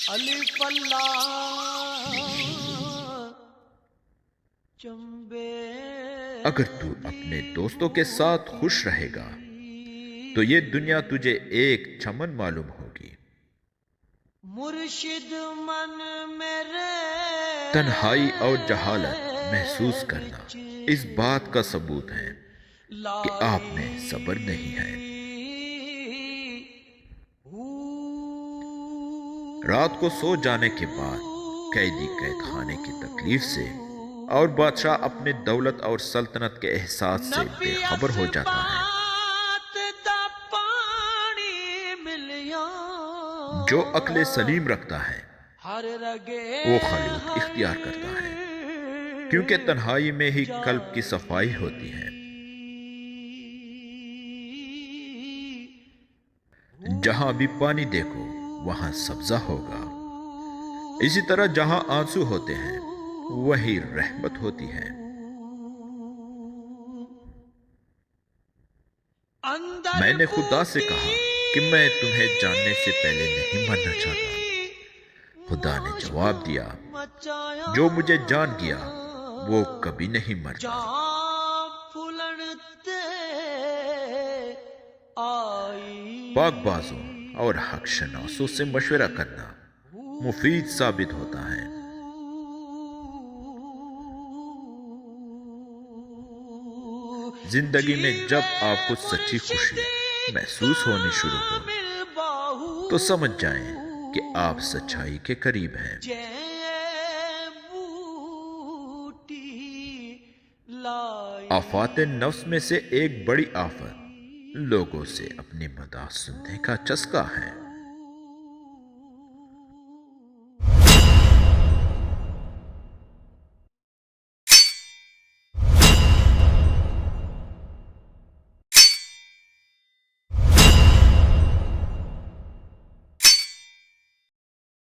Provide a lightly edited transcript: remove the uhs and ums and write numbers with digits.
الف اللہ چمبے اگر تو اپنے دوستوں کے ساتھ خوش رہے گا تو یہ دنیا تجھے ایک چمن معلوم ہوگی۔ مرشد من میرے تنہائی اور جہالت محسوس کرنا اس بات کا ثبوت ہے کہ آپ میں صبر نہیں ہے۔ رات کو سو جانے کے بعد قیدی قید خانے کی تکلیف سے اور بادشاہ اپنے دولت اور سلطنت کے احساس سے بے خبر ہو جاتا ہے۔ جو عقل سلیم رکھتا ہے وہ خلوت اختیار کرتا ہے، کیونکہ تنہائی میں ہی قلب کی صفائی ہوتی ہے۔ جہاں بھی پانی دیکھو وہاں سبزہ ہوگا، اسی طرح جہاں آنسو ہوتے ہیں وہی رحمت ہوتی ہے۔ میں نے خدا سے کہا کہ میں تمہیں جاننے سے پہلے نہیں مرنا چاہتا۔ خدا نے جواب دیا، جو مجھے جان گیا وہ کبھی نہیں مرتا۔ پاک بازوں اور حق شناسوں سے مشورہ کرنا مفید ثابت ہوتا ہے۔ زندگی میں جب آپ کو سچی خوشی محسوس ہونی شروع ہو تو سمجھ جائیں کہ آپ سچائی کے قریب ہیں۔ آفات نفس میں سے ایک بڑی آفت لوگوں سے اپنی مداح سننے کا چسکا ہے۔